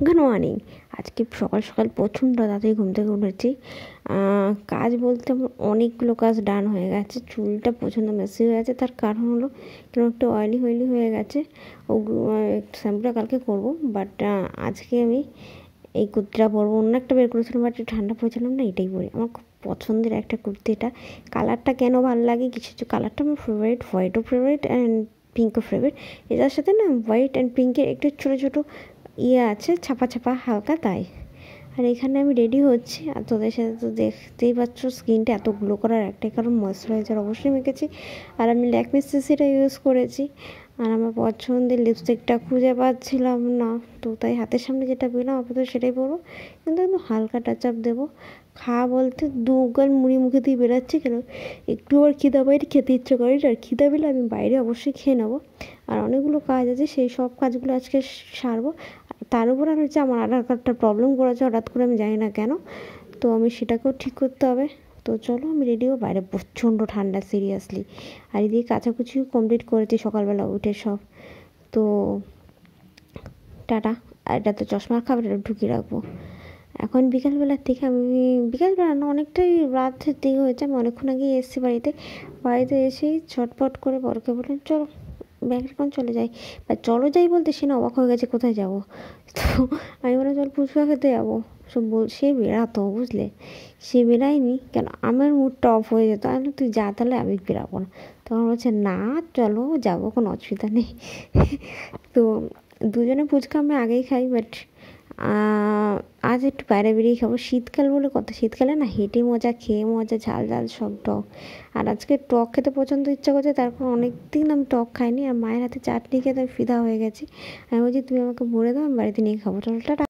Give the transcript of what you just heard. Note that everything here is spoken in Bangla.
Good morning. আজকে সকাল সকাল প্রচণ্ড তাড়াতাড়ি ঘুম থেকে উঠেছি। কাজ বলতে আমার অনেকগুলো কাজ ডান হয়ে গেছে। চুলটা প্রচণ্ড মেসি হয়ে গেছে, তার কারণ হলো কেন একটু অয়েলি হয়ে গেছে। ও শ্যাম্পুটা কালকে করবো, বাট আজকে আমি এই কুর্তিটা পরবো। অন্য একটা বের করেছিলাম, বাট টান্ডা পড়েছিলাম না, এটাই পরি। আমার খুব পছন্দের একটা কুর্তি এটা। কালারটা কেন ভালো লাগে, কিছু কালারটা আমার ফেভারিট, হোয়াইটও ফেভারিট অ্যান্ড পিঙ্কও ফেভারিট। এটার সাথে না হোয়াইট অ্যান্ড পিঙ্কের একটু ছোটো ছোটো আছে, ছাপা ছাপা হালকা, তাই। আর এখানে আমি রেডি হচ্ছি, আর তোদের সাথে তো দেখতেই পাচ্ছ স্কিনটা এত গ্লো করার একটাই কারণ ময়শ্চারাইজার অবশ্যই মেখেছি। আর আমি ল্যাকমি সিসিটা ইউজ করেছি। আর আমার পছন্দের লিপস্টিকটা খুঁজে পাচ্ছিলাম না, তো তাই হাতের সামনে যেটা পেলাম আপাতত সেটাই পরবো, কিন্তু একদম হালকা টাচ আপ দেবো। খাওয়া বলতে দু গাল মুড়ি মুখে দিয়ে বেরোচ্ছি, কেন একটু আবার খিদা বাইরে খেতে ইচ্ছে করে, আর খিদা পেলে আমি বাইরে অবশ্যই খেয়ে নেবো। আর অনেকগুলো কাজ আছে, সেই সব কাজগুলো আজকে সারবো। তার উপর আর হচ্ছে আমার আধার কার্ডটা প্রবলেম করেছে হঠাৎ করে, আমি জানি না কেন, তো আমি সেটাকেও ঠিক করতে হবে। তো চলো আমি রেডি হবো, বাইরে প্রচণ্ড ঠান্ডা সিরিয়াসলি। আর এদিকে কাচাকুচিও কমপ্লিট করেছি সকালবেলা উঠে সব। তো টাটা। আর এটা তো চশমার খাবার, এটা ঢুকিয়ে রাখবো। এখন বিকালবেলার থেকে বিকালবেলা না, অনেকটাই রাতের দিকে হয়েছে, আমি অনেকক্ষণ আগে এসেছি বাড়িতে এসেই ছটপট করে বরকে বললাম চলো ব্যাগ এখন চলে যাই। বা চলো যাই বলতে সে না অবাক হয়ে গেছে কোথায় যাবো। তো আমি বললাম চল ফুচকা খেতে যাবো। সে বেরাতো, বুঝলে, সে বেরায়নি কেন, আমার মুডটা অফ হয়ে যেত। আমি তুই যা, তাহলে আমি বেরাবো না। তখন বলছে না চলো যাবো, কোনো অসুবিধা নেই। তো দুজনে ফুচকা আমি আগেই খাই, বাট আজ একটু বাইরে বেরিয়ে খাবো। শীতকাল বলে কথা, শীতকালে না হেঁটে মজা, খেয়ে মজা, ঝাল ঝাল সব টক। আর আজকে টক খেতে প্রচণ্ড ইচ্ছা করছে, তারপর অনেক দিন আমি টক খাইনি। আর মায়ের হাতে চাটনি খেতে আমি ফিদা হয়ে গেছি। আমি বলছি তুমি আমাকে ভরে দাও, আমি বাড়িতে নিয়ে খাবো। চলো টাটা।